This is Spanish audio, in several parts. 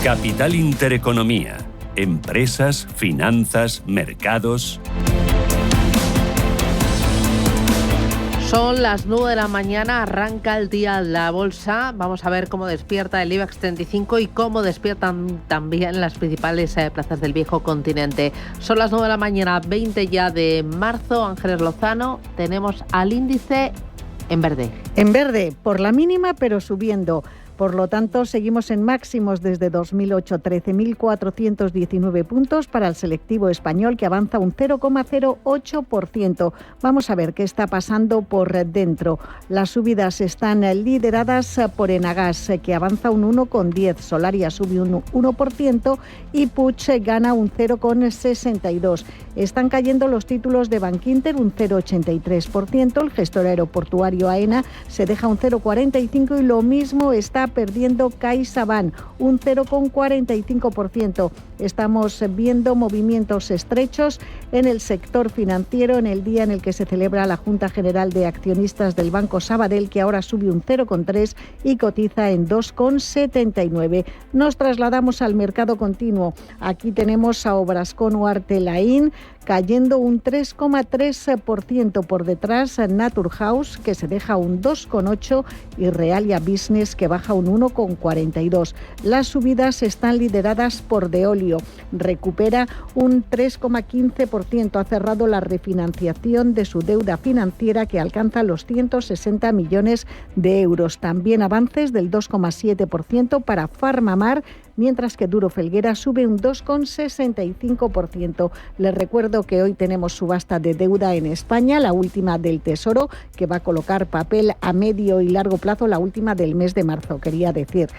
Capital Intereconomía. Empresas, finanzas, mercados. Son las 9 de la mañana, arranca el día la bolsa. Vamos a ver cómo despierta el IBEX 35 y cómo despiertan también las principales plazas del viejo continente. Son las 9 de la mañana, 20 ya de marzo. Ángeles Lozano, tenemos al índice en verde. En verde, por la mínima, pero subiendo. Por lo tanto, seguimos en máximos desde 2008, 13.419 puntos para el selectivo español, que avanza un 0,08%. Vamos a ver qué está pasando por dentro. Las subidas están lideradas por Enagas, que avanza un 1,10%, Solaria sube un 1% y Puig gana un 0,62%. Están cayendo los títulos de Bankinter un 0,83%, el gestor aeroportuario AENA se deja un 0,45% y lo mismo está perdiendo CaixaBank, un 0,45%. Estamos viendo movimientos estrechos en el sector financiero en el día en el que se celebra la Junta General de Accionistas del Banco Sabadell, que ahora sube un 0,3% y cotiza en 2,79. Nos trasladamos al mercado continuo. Aquí tenemos a Obrascón o Artelain cayendo un 3,3%, por detrás Naturhaus, que se deja un 2,8%, y Realia Business, que baja un 1,42%. Las subidas están lideradas por Deolio, recupera un 3,15%, ha cerrado la refinanciación de su deuda financiera, que alcanza los 160 millones de euros. También avances del 2,7% para Farmamar, mientras que Duro Felguera sube un 2,65%. Les recuerdo que hoy tenemos subasta de deuda en España, la última del Tesoro, que va a colocar papel a medio y largo plazo, la última del mes de marzo, quería decir.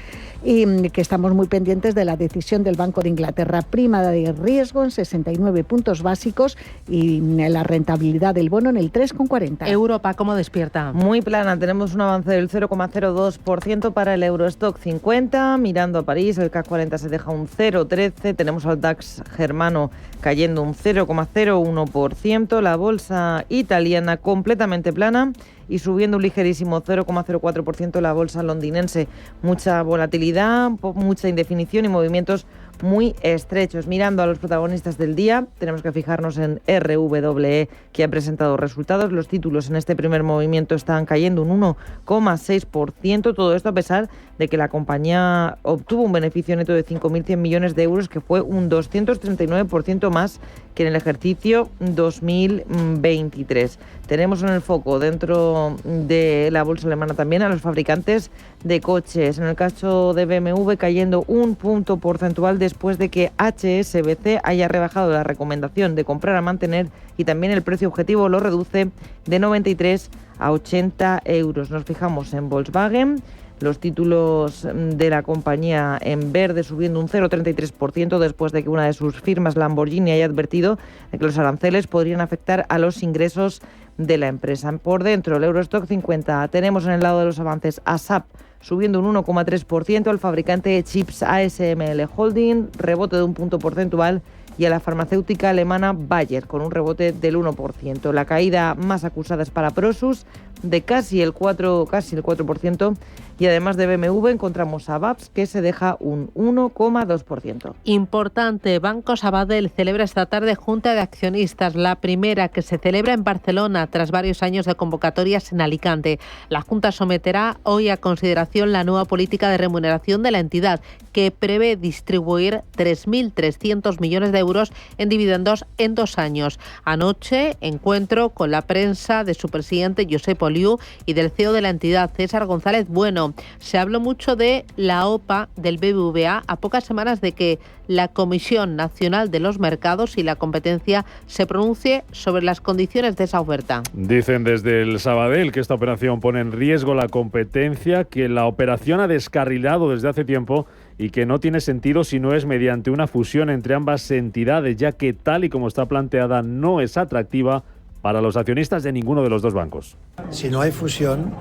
Y que estamos muy pendientes de la decisión del Banco de Inglaterra. Prima de riesgo en 69 puntos básicos y la rentabilidad del bono en el 3,40. Europa, ¿cómo despierta? Muy plana, tenemos un avance del 0,02% para el Eurostock 50, mirando a París, el CAC 40 se deja un 0,13%, tenemos al DAX germano cayendo un 0,01%, la bolsa italiana completamente plana y subiendo un ligerísimo 0,04% la bolsa londinense. Mucha volatilidad, mucha indefinición y movimientos muy estrechos. Mirando a los protagonistas del día, tenemos que fijarnos en RWE, que ha presentado resultados. Los títulos en este primer movimiento están cayendo un 1,6%. Todo esto a pesar de que la compañía obtuvo un beneficio neto de 5.100 millones de euros, que fue un 239% más que en el ejercicio 2023. Tenemos en el foco, dentro de la bolsa alemana también, a los fabricantes de coches. En el caso de BMW, cayendo un punto porcentual después de que HSBC haya rebajado la recomendación de comprar a mantener, y también el precio objetivo lo reduce de 93 a 80 euros. Nos fijamos en Volkswagen. Los títulos de la compañía en verde subiendo un 0,33% después de que una de sus firmas, Lamborghini, haya advertido de que los aranceles podrían afectar a los ingresos de la empresa. Por dentro, el Eurostock 50, tenemos en el lado de los avances a SAP subiendo un 1,3%, el fabricante de chips ASML Holding, rebote de un punto porcentual, y a la farmacéutica alemana Bayer, con un rebote del 1%. La caída más acusada es para Prosus, de casi el 4%, y además de BMW encontramos a BAPS, que se deja un 1,2%. Importante, Banco Sabadell celebra esta tarde Junta de Accionistas, la primera que se celebra en Barcelona tras varios años de convocatorias en Alicante. La Junta someterá hoy a consideración la nueva política de remuneración de la entidad, que prevé distribuir 3.300 millones de euros en dividendos en 2 años. Anoche, encuentro con la prensa de su presidente, Josep Oliu, y del CEO de la entidad, César González Bueno. Se habló mucho de la OPA del BBVA a pocas semanas de que la Comisión Nacional de los Mercados y la Competencia se pronuncie sobre las condiciones de esa oferta. Dicen desde el Sabadell que esta operación pone en riesgo la competencia, que la operación ha descarrilado desde hace tiempo y que no tiene sentido si no es mediante una fusión entre ambas entidades, ya que tal y como está planteada no es atractiva para los accionistas de ninguno de los dos bancos. Si no hay fusión,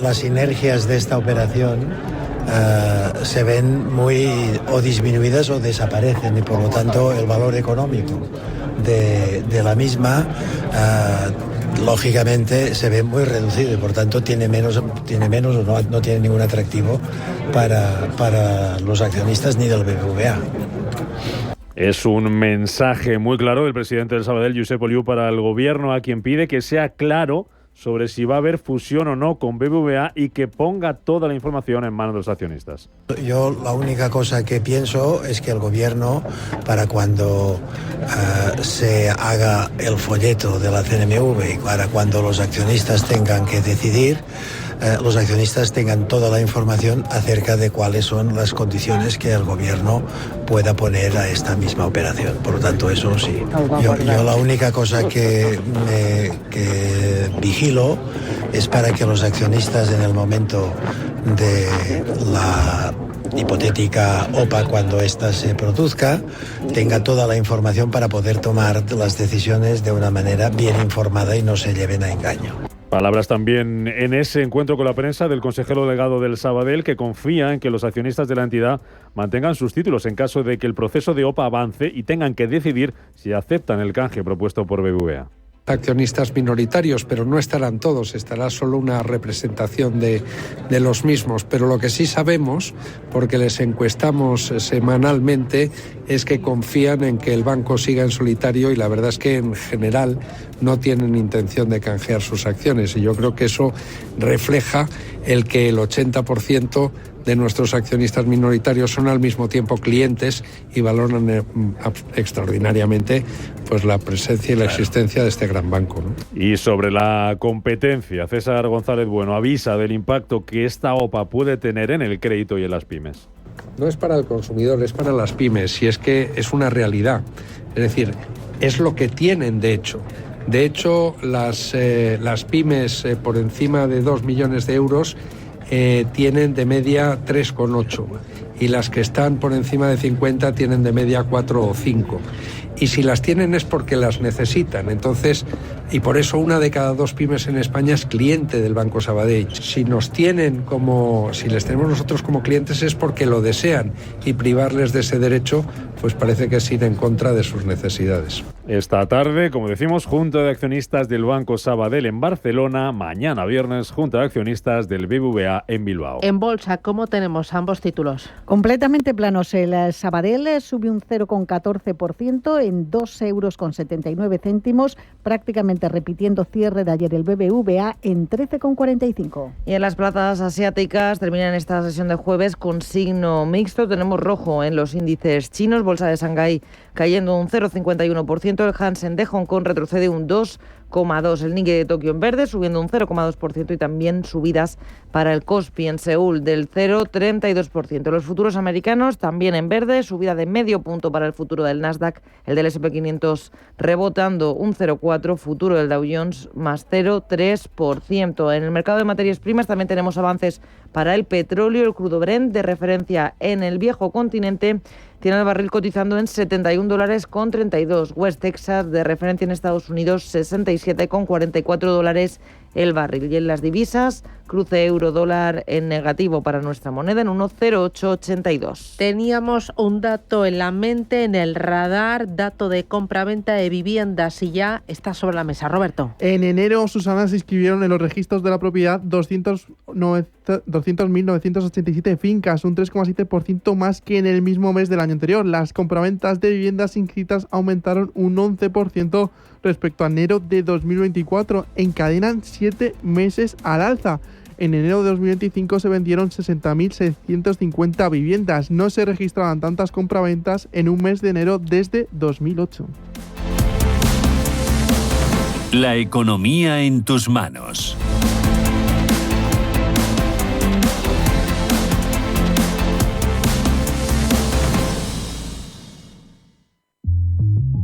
las sinergias de esta operación se ven muy o disminuidas o desaparecen, y por lo tanto el valor económico de la misma lógicamente se ve muy reducido y por tanto tiene menos o no tiene ningún atractivo para los accionistas ni del BBVA. Es un mensaje muy claro del presidente del Sabadell, Josep Oliu, para el gobierno, a quien pide que sea claro sobre si va a haber fusión o no con BBVA y que ponga toda la información en manos de los accionistas. Yo la única cosa que pienso es que el gobierno, para cuando se haga el folleto de la CNMV y para cuando los accionistas tengan que decidir, los accionistas tengan toda la información acerca de cuáles son las condiciones que el gobierno pueda poner a esta misma operación. Por lo tanto, eso sí. Yo la única cosa que vigilo es para que los accionistas, en el momento de la hipotética OPA, cuando ésta se produzca, tenga toda la información para poder tomar las decisiones de una manera bien informada y no se lleven a engaño. Palabras también en ese encuentro con la prensa del consejero delegado del Sabadell, que confía en que los accionistas de la entidad mantengan sus títulos en caso de que el proceso de OPA avance y tengan que decidir si aceptan el canje propuesto por BBVA. Accionistas minoritarios, pero no estarán todos, estará solo una representación de los mismos. Pero lo que sí sabemos, porque les encuestamos semanalmente, es que confían en que el banco siga en solitario y la verdad es que en general no tienen intención de canjear sus acciones. Y yo creo que eso refleja el que el 80% de nuestros accionistas minoritarios son al mismo tiempo clientes y valoran extraordinariamente pues la presencia y la existencia de este gran banco, ¿no? Y sobre la competencia, César González Bueno avisa del impacto que esta OPA puede tener en el crédito y en las pymes. No es para el consumidor, es para las pymes, y es que es una realidad. Es decir, es lo que tienen de hecho. De hecho, las pymes por encima de 2 millones de euros tienen de media 3,8 y las que están por encima de 50 tienen de media 4 o 5. Y si las tienen es porque las necesitan. Entonces, y por eso 1 de cada 2 pymes en España es cliente del Banco Sabadell. Si les tenemos nosotros como clientes es porque lo desean, y privarles de ese derecho pues parece que es ir en contra de sus necesidades. Esta tarde, como decimos, Junta de Accionistas del Banco Sabadell en Barcelona. Mañana viernes, Junta de Accionistas del BBVA en Bilbao. En bolsa, ¿cómo tenemos ambos títulos? Completamente planos. El Sabadell sube un 0,14% en 2,79 €, prácticamente repitiendo cierre de ayer el BBVA en 13,45. Y en las plazas asiáticas terminan esta sesión de jueves con signo mixto. Tenemos rojo en los índices chinos, bolsa de Shanghái cayendo un 0,51%, el Hansen de Hong Kong retrocede un 2,2%, el Nikkei de Tokio en verde subiendo un 0,2% y también subidas para el Kospi en Seúl del 0,32%. Los futuros americanos también en verde, subida de medio punto para el futuro del Nasdaq, el del S&P 500 rebotando un 0,4%, futuro del Dow Jones más 0,3%. En el mercado de materias primas también tenemos avances para el petróleo, el crudo Brent de referencia en el viejo continente tiene el barril cotizando en $71,32. West Texas de referencia en Estados Unidos $67,44 el barril. Y en las divisas, cruce euro-dólar en negativo para nuestra moneda en 1,0882. Teníamos un dato en la mente, en el radar, dato de compra-venta de viviendas, y ya está sobre la mesa. Roberto. En enero, Susana, se inscribieron en los registros de la propiedad 200.987 fincas, un 3,7% más que en el mismo mes del año anterior. Las compraventas de viviendas inscritas aumentaron un 11% respecto a enero de 2024. Encadenan 7 meses al alza. En enero de 2025 se vendieron 60.650 viviendas. No se registraban tantas compraventas en un mes de enero desde 2008. La economía en tus manos.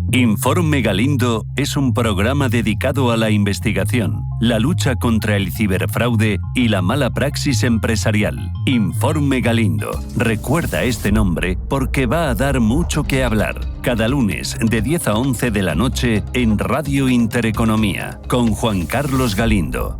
Informe Galindo es un programa dedicado a la investigación, la lucha contra el ciberfraude y la mala praxis empresarial. Informe Galindo. Recuerda este nombre porque va a dar mucho que hablar. Cada lunes de 10 a 11 de la noche en Radio Intereconomía con Juan Carlos Galindo.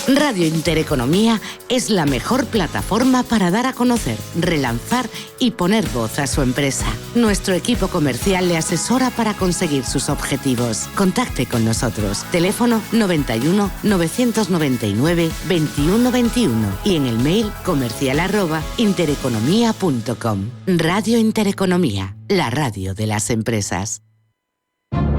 Radio Intereconomía es la mejor plataforma para dar a conocer, relanzar y poner voz a su empresa. Nuestro equipo comercial le asesora para conseguir sus objetivos. Contacte con nosotros. Teléfono 91 999 21 21 y en el mail comercial@intereconomia.com. Radio Intereconomía, la radio de las empresas.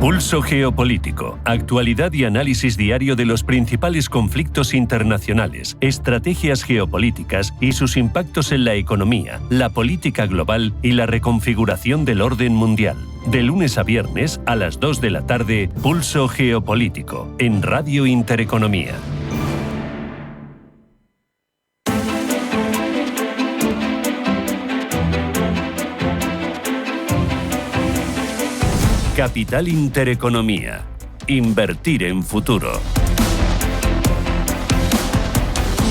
Pulso geopolítico, actualidad y análisis diario de los principales conflictos internacionales, estrategias geopolíticas y sus impactos en la economía, la política global y la reconfiguración del orden mundial. De lunes a viernes a las 2 de la tarde, Pulso geopolítico, en Radio Intereconomía. Capital Intereconomía. Invertir en futuro.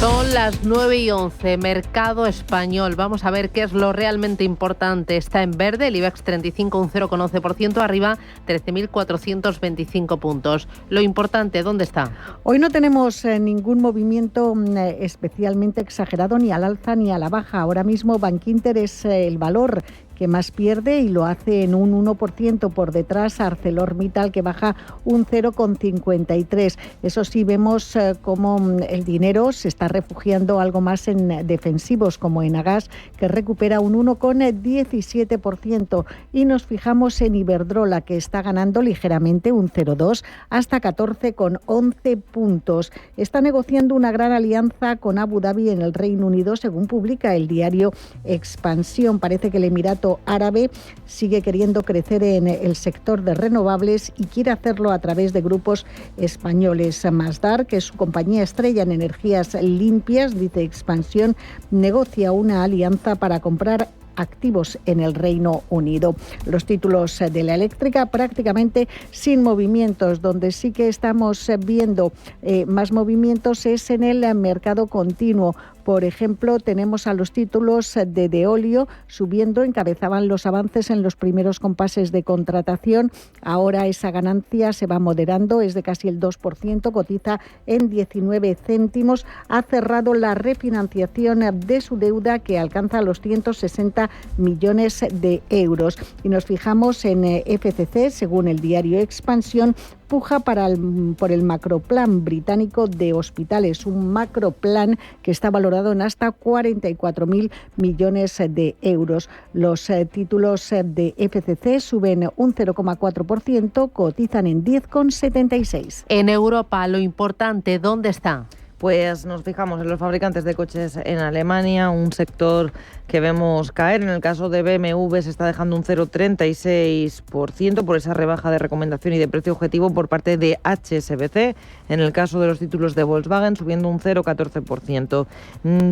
Son las 9:11, mercado español. Vamos a ver qué es lo realmente importante. Está en verde, el IBEX 35 un 0,11%, arriba 13.425 puntos. Lo importante, ¿dónde está? Hoy no tenemos ningún movimiento especialmente exagerado ni al alza ni a la baja. Ahora mismo Bankinter es el valor que más pierde y lo hace en un 1%, por detrás ArcelorMittal, que baja un 0,53. Eso sí, vemos cómo el dinero se está refugiando algo más en defensivos, como en Agas, que recupera un 1,17%. Y nos fijamos en Iberdrola, que está ganando ligeramente un 0,2 hasta 14,11 puntos. Está negociando una gran alianza con Abu Dhabi en el Reino Unido, según publica el diario Expansión. Parece que el Emirato Árabe sigue queriendo crecer en el sector de renovables y quiere hacerlo a través de grupos españoles. Masdar, que es su compañía estrella en energías limpias, dice Expansión, negocia una alianza para comprar activos en el Reino Unido. Los títulos de la eléctrica prácticamente sin movimientos. Donde sí que estamos viendo más movimientos es en el mercado continuo. Por ejemplo, tenemos a los títulos de Deolio subiendo, encabezaban los avances en los primeros compases de contratación. Ahora esa ganancia se va moderando, es de casi el 2%, cotiza en 19 céntimos. Ha cerrado la refinanciación de su deuda, que alcanza los 160 millones de euros. Y nos fijamos en FCC, según el diario Expansión, puja por el macroplan británico de hospitales, un macroplan que está valorado en hasta 44.000 millones de euros. Los títulos de FCC suben un 0,4%, cotizan en 10,76. En Europa, lo importante, ¿dónde está? Pues nos fijamos en los fabricantes de coches en Alemania, un sector que vemos caer. En el caso de BMW se está dejando un 0,36% por esa rebaja de recomendación y de precio objetivo por parte de HSBC. En el caso de los títulos de Volkswagen, subiendo un 0,14%.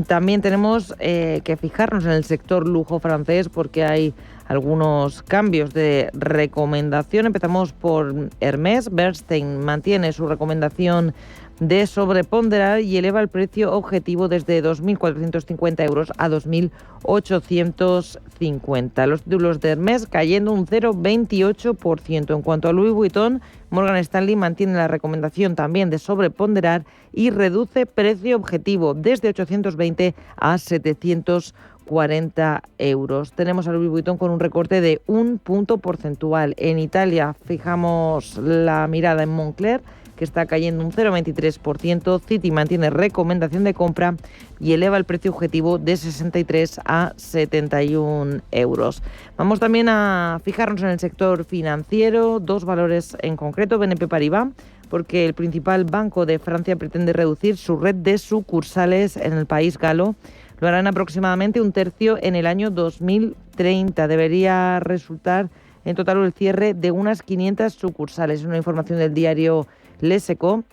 También tenemos que fijarnos en el sector lujo francés, porque hay algunos cambios de recomendación. Empezamos por Hermès. Bernstein mantiene su recomendación de sobreponderar y eleva el precio objetivo desde 2.450 euros a 2.850. Los títulos de Hermès cayendo un 0,28%. En cuanto a Louis Vuitton, Morgan Stanley mantiene la recomendación también de sobreponderar y reduce precio objetivo desde 820 a 740 euros. Tenemos a Louis Vuitton con un recorte de 1 punto porcentual. En Italia fijamos la mirada en Moncler, que está cayendo un 0,23%. Citi mantiene recomendación de compra y eleva el precio objetivo de 63 a 71 euros. Vamos también a fijarnos en el sector financiero, dos valores en concreto. BNP Paribas, porque el principal banco de Francia pretende reducir su red de sucursales en el país galo. Lo harán aproximadamente un tercio en el año 2030. Debería resultar en total el cierre de unas 500 sucursales. Es una información del diario Les Echos,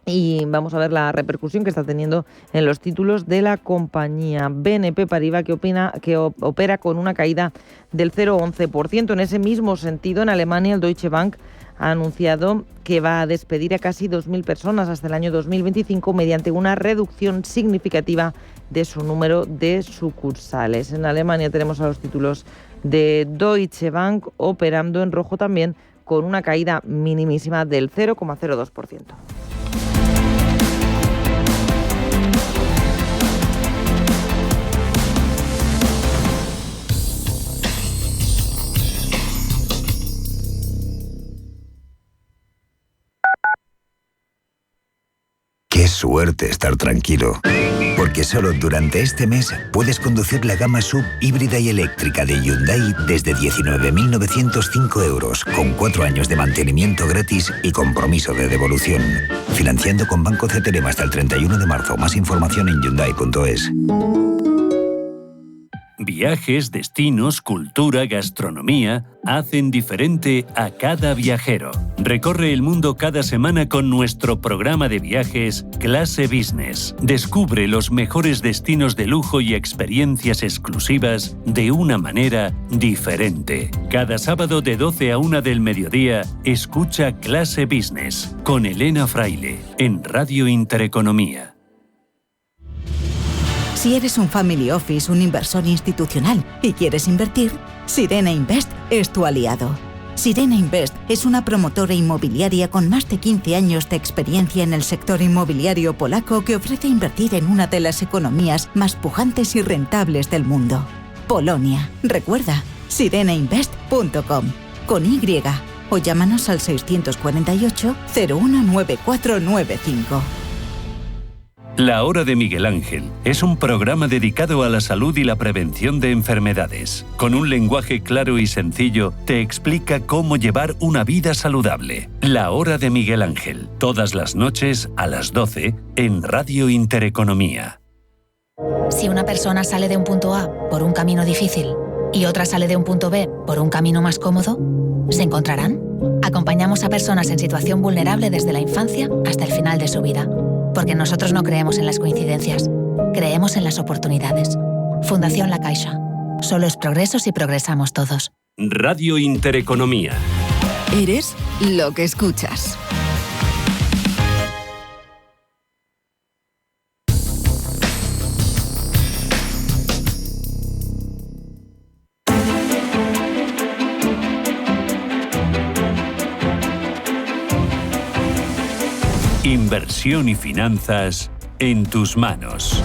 y vamos a ver la repercusión que está teniendo en los títulos de la compañía. BNP Paribas, que opera con una caída del 0,11%. En ese mismo sentido, en Alemania, el Deutsche Bank ha anunciado que va a despedir a casi 2.000 personas hasta el año 2025 mediante una reducción significativa de su número de sucursales. En Alemania tenemos a los títulos de Deutsche Bank operando en rojo también, con una caída minimísima del 0,02%. Qué suerte estar tranquilo. Porque solo durante este mes puedes conducir la gama SUV híbrida y eléctrica de Hyundai desde 19.905 euros, con 4 años de mantenimiento gratis y compromiso de devolución. Financiando con Banco CTLM hasta el 31 de marzo. Más información en Hyundai.es. Viajes, destinos, cultura, gastronomía hacen diferente a cada viajero. Recorre el mundo cada semana con nuestro programa de viajes Clase Business. Descubre los mejores destinos de lujo y experiencias exclusivas de una manera diferente. Cada sábado de 12 a 1 del mediodía, escucha Clase Business con Elena Fraile en Radio Intereconomía. Si eres un family office, un inversor institucional y quieres invertir, Sirena Invest es tu aliado. Sirena Invest es una promotora inmobiliaria con más de 15 años de experiencia en el sector inmobiliario polaco que ofrece invertir en una de las economías más pujantes y rentables del mundo. Polonia. Recuerda, sirenainvest.com con Y o llámanos al 648 019495. La Hora de Miguel Ángel es un programa dedicado a la salud y la prevención de enfermedades. Con un lenguaje claro y sencillo, te explica cómo llevar una vida saludable. La Hora de Miguel Ángel, todas las noches a las 12 en Radio Intereconomía. Si una persona sale de un punto A por un camino difícil y otra sale de un punto B por un camino más cómodo, ¿se encontrarán? Acompañamos a personas en situación vulnerable desde la infancia hasta el final de su vida. Porque nosotros no creemos en las coincidencias, creemos en las oportunidades. Fundación La Caixa. Solo es progreso si progresamos todos. Radio Intereconomía. Eres lo que escuchas. Inversión y finanzas en tus manos.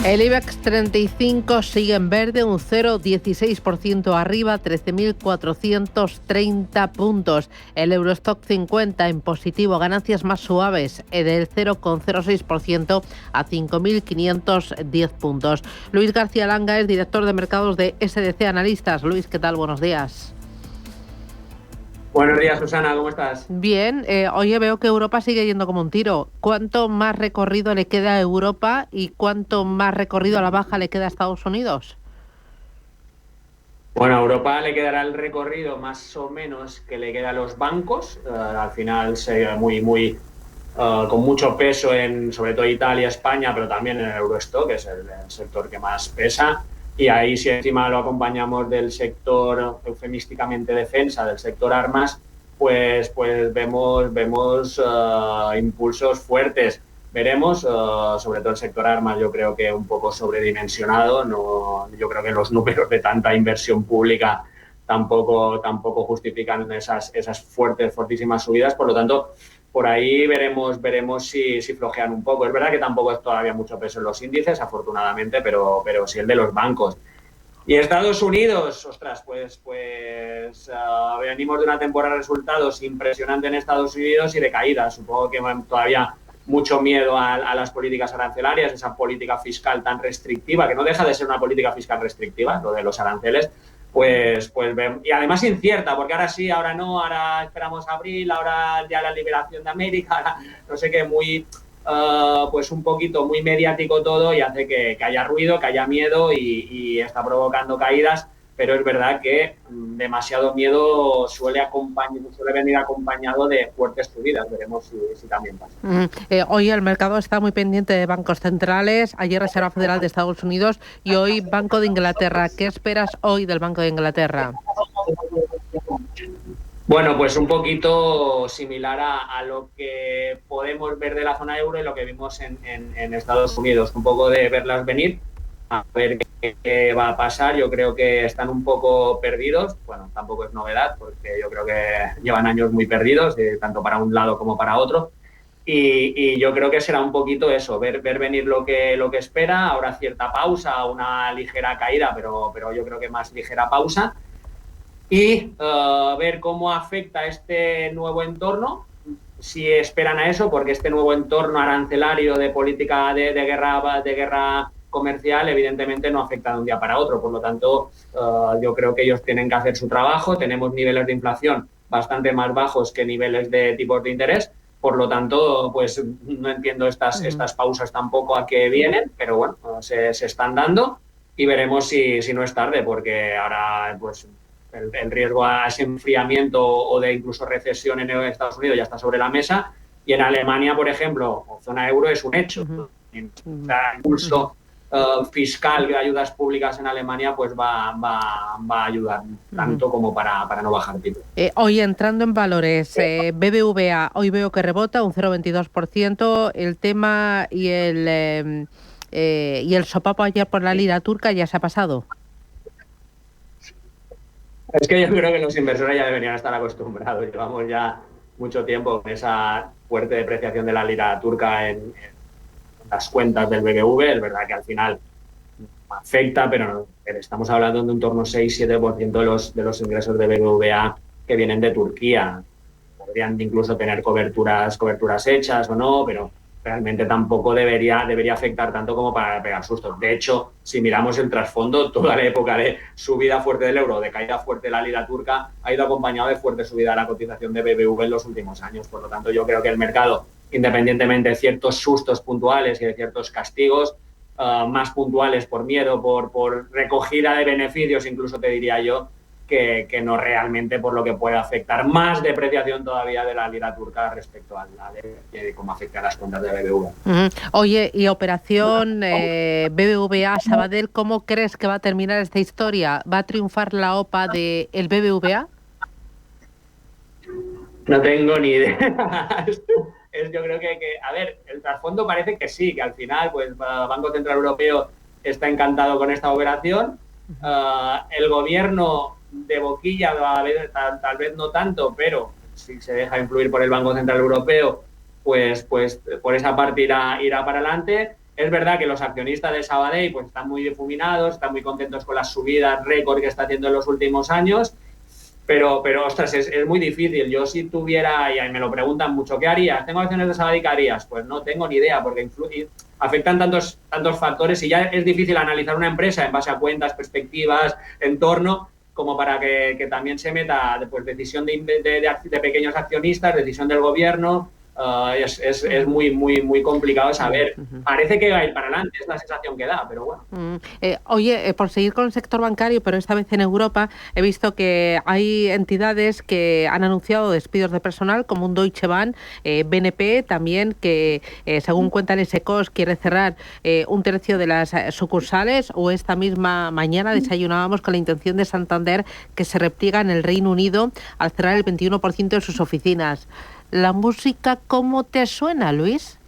El IBEX 35 sigue en verde, un 0,16% arriba, 13.430 puntos. El Eurostock 50 en positivo, ganancias más suaves, del 0,06% a 5.510 puntos. Luis García Langa es director de mercados de SDC Analistas. Luis, ¿qué tal? Buenos días. Buenos días, Susana, ¿cómo estás? Bien, oye, veo que Europa sigue yendo como un tiro. ¿Cuánto más recorrido le queda a Europa y cuánto más recorrido a la baja le queda a Estados Unidos? Bueno, a Europa le quedará el recorrido más o menos que le queda a los bancos. Al final con mucho peso en sobre todo Italia, España, pero también en el Eurostock, que es el sector que más pesa. Y ahí, si encima lo acompañamos del sector eufemísticamente defensa, del sector armas, pues vemos impulsos fuertes. Veremos, sobre todo el sector armas, yo creo que un poco sobredimensionado. Yo creo que los números de tanta inversión pública tampoco justifican esas fortísimas subidas. Por lo tanto, por ahí veremos si flojean un poco. Es verdad que tampoco es todavía mucho peso en los índices, afortunadamente, pero sí el de los bancos. Y Estados Unidos, ostras, pues venimos de una temporada de resultados impresionante en Estados Unidos y de caída. Supongo que todavía mucho miedo a las políticas arancelarias, esa política fiscal tan restrictiva, que no deja de ser una política fiscal restrictiva, lo de los aranceles. Pues y además incierta, porque ahora sí, ahora no, ahora esperamos abril, ahora ya la liberación de América, ahora no sé qué, muy pues un poquito muy mediático todo y hace que haya ruido, que haya miedo y está provocando caídas, pero es verdad que demasiado miedo suele venir acompañado de fuertes subidas. Veremos si también pasa. Hoy el mercado está muy pendiente de bancos centrales, ayer Reserva Federal de Estados Unidos y hoy Banco de Inglaterra. ¿Qué esperas hoy del Banco de Inglaterra? Bueno, pues un poquito similar a lo que podemos ver de la zona euro y lo que vimos en Estados Unidos, un poco de verlas venir, a ver qué va a pasar. Yo creo que están un poco perdidos. Bueno, tampoco es novedad porque yo creo que llevan años muy perdidos, tanto para un lado como para otro. Y yo creo que será un poquito eso, ver venir lo que espera, ahora cierta pausa, una ligera caída, pero yo creo que más ligera pausa, y ver cómo afecta este nuevo entorno, si esperan a eso, porque este nuevo entorno arancelario de política de guerra comercial evidentemente no afecta de un día para otro. Por lo tanto, yo creo que ellos tienen que hacer su trabajo. Tenemos niveles de inflación bastante más bajos que niveles de tipos de interés. Por lo tanto, pues no entiendo estas pausas tampoco a qué vienen, pero bueno, se están dando y veremos si no es tarde, porque ahora pues el riesgo a ese enfriamiento o de incluso recesión en Estados Unidos ya está sobre la mesa, y en Alemania, por ejemplo, o zona euro, es un hecho. El impulso fiscal de ayudas públicas en Alemania pues va a ayudar tanto como para no bajar tipos. Hoy entrando en valores, BBVA hoy veo que rebota un 0,22%, el tema y el sopapo ayer por la lira turca ya se ha pasado. Es que yo creo que los inversores ya deberían estar acostumbrados. Llevamos ya mucho tiempo con esa fuerte depreciación de la lira turca en las cuentas del BBV. Es verdad que al final afecta, pero estamos hablando de un torno 6-7% de los ingresos de BBVA que vienen de Turquía. Podrían incluso tener coberturas hechas o no, pero realmente tampoco debería afectar tanto como para pegar sustos. De hecho, si miramos el trasfondo, toda la época de subida fuerte del euro, de caída fuerte de la lira turca, ha ido acompañado de fuerte subida de la cotización de BBV en los últimos años. Por lo tanto, yo creo que el mercado, independientemente de ciertos sustos puntuales y de ciertos castigos, más puntuales por miedo, por recogida de beneficios, incluso te diría yo, que no realmente por lo que puede afectar más depreciación todavía de la lira turca respecto a de cómo afecta a las cuentas de BBVA. Oye, y operación BBVA Sabadell, ¿cómo crees que va a terminar esta historia? ¿Va a triunfar la OPA del BBVA? No tengo ni idea. Yo creo que, a ver, el trasfondo parece que sí, que al final pues el Banco Central Europeo está encantado con esta operación. El gobierno de boquilla tal vez no tanto, pero si se deja influir por el Banco Central Europeo, pues por esa parte irá para adelante. Es verdad que los accionistas de Sabadell pues están muy difuminados, están muy contentos con las subidas récord que está haciendo en los últimos años, pero ostras, es muy difícil. Yo si tuviera, y me lo preguntan mucho, ¿qué harías? ¿Tengo acciones de Sabadell, qué harías? Pues no tengo ni idea, porque afectan tantos factores y ya es difícil analizar una empresa en base a cuentas, perspectivas, entorno, como para que también se meta pues, decisión de pequeños accionistas, decisión del gobierno. Es muy complicado saber. Parece que va a ir para adelante, es la sensación que da, pero bueno. Oye, por seguir con el sector bancario, pero esta vez en Europa, he visto que hay entidades que han anunciado despidos de personal, como un Deutsche Bank, BNP también, que según cuenta el SECOS quiere cerrar un tercio de las sucursales, o esta misma mañana desayunábamos con la intención de Santander, que se repliega en el Reino Unido al cerrar el 21% de sus oficinas. ¿La música cómo te suena, Luis?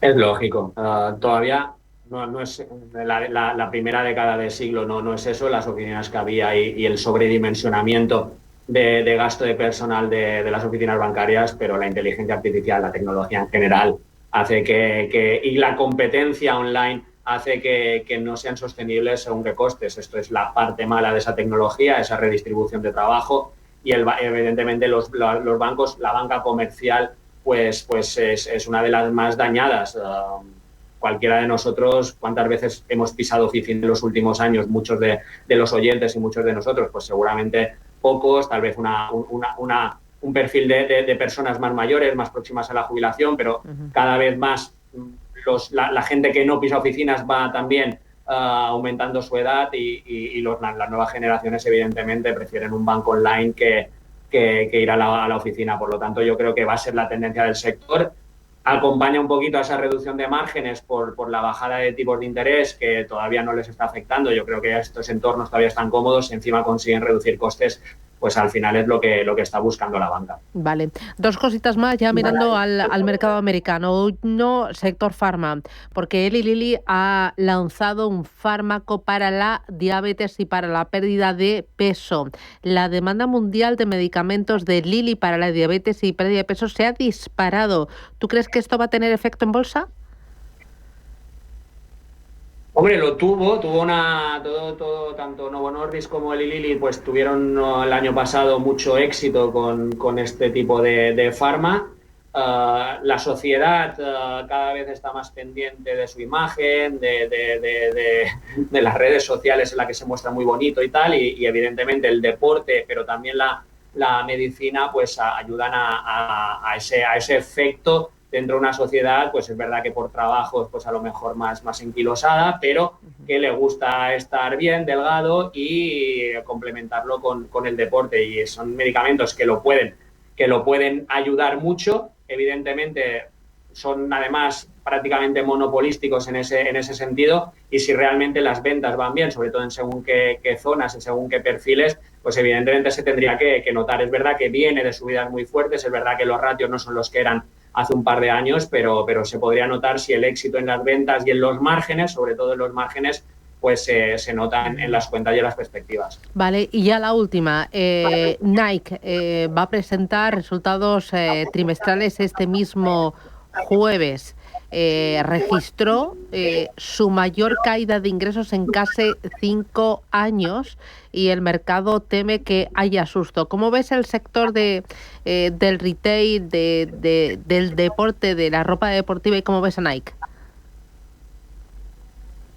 Es lógico. Todavía no es la primera década del siglo, no es eso, las oficinas que había y el sobredimensionamiento de gasto de personal de las oficinas bancarias, pero la inteligencia artificial, la tecnología en general, hace y la competencia online hace que no sean sostenibles según qué costes. Esto es la parte mala de esa tecnología, esa redistribución de trabajo. Y evidentemente los bancos, la banca comercial, pues es una de las más dañadas. Cualquiera de nosotros, ¿cuántas veces hemos pisado oficina en los últimos años? Muchos de los oyentes y muchos de nosotros, pues seguramente pocos, tal vez un perfil de personas más mayores, más próximas a la jubilación, pero cada vez más la gente que no pisa oficinas va también aumentando su edad y las nuevas generaciones evidentemente prefieren un banco online que ir a la oficina. Por lo tanto, yo creo que va a ser la tendencia del sector. Acompaña un poquito a esa reducción de márgenes por la bajada de tipos de interés, que todavía no les está afectando. Yo creo que estos entornos todavía están cómodos y encima consiguen reducir costes. pues al final es lo que está buscando la banca. Vale. Dos cositas más ya mirando al mercado americano. Uno, sector farma, porque Eli Lilly ha lanzado un fármaco para la diabetes y para la pérdida de peso. La demanda mundial de medicamentos de Lilly para la diabetes y pérdida de peso se ha disparado. ¿Tú crees que esto va a tener efecto en bolsa? Hombre, lo tuvo tanto Novo Nordisk como Eli Lilly, pues tuvieron el año pasado mucho éxito con este tipo de farma. La sociedad cada vez está más pendiente de su imagen, de las redes sociales en las que se muestra muy bonito y tal, y evidentemente el deporte, pero también la medicina, pues ayudan a ese efecto dentro de una sociedad, pues es verdad que por trabajos, pues a lo mejor más enquilosada, pero que le gusta estar bien, delgado y complementarlo con el deporte. Y son medicamentos que lo pueden ayudar mucho. Evidentemente son además prácticamente monopolísticos en ese sentido, y si realmente las ventas van bien, sobre todo en según qué zonas, en según qué perfiles, pues evidentemente se tendría que notar. Es verdad que viene de subidas muy fuertes, es verdad que los ratios no son los que eran hace un par de años, pero se podría notar si el éxito en las ventas y en los márgenes, sobre todo en los márgenes, pues se nota en las cuentas y en las perspectivas. Vale, y ya la última. Nike va a presentar resultados trimestrales este mismo jueves. Registró su mayor caída de ingresos en casi 5 años y el mercado teme que haya susto. ¿Cómo ves el sector del retail, del deporte, de la ropa deportiva, y cómo ves a Nike?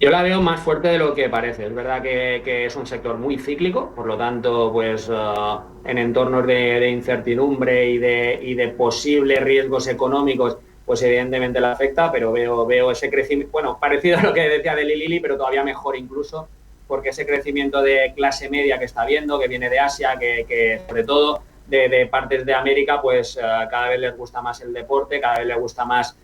Yo la veo más fuerte de lo que parece. Es verdad que es un sector muy cíclico, por lo tanto, pues en entornos de incertidumbre y de posibles riesgos económicos, pues evidentemente la afecta, pero veo ese crecimiento, bueno, parecido a lo que decía de Eli Lilly, pero todavía mejor incluso, porque ese crecimiento de clase media que está viendo, que viene de Asia, que sobre todo de partes de América, pues cada vez les gusta más el deporte, cada vez les gusta más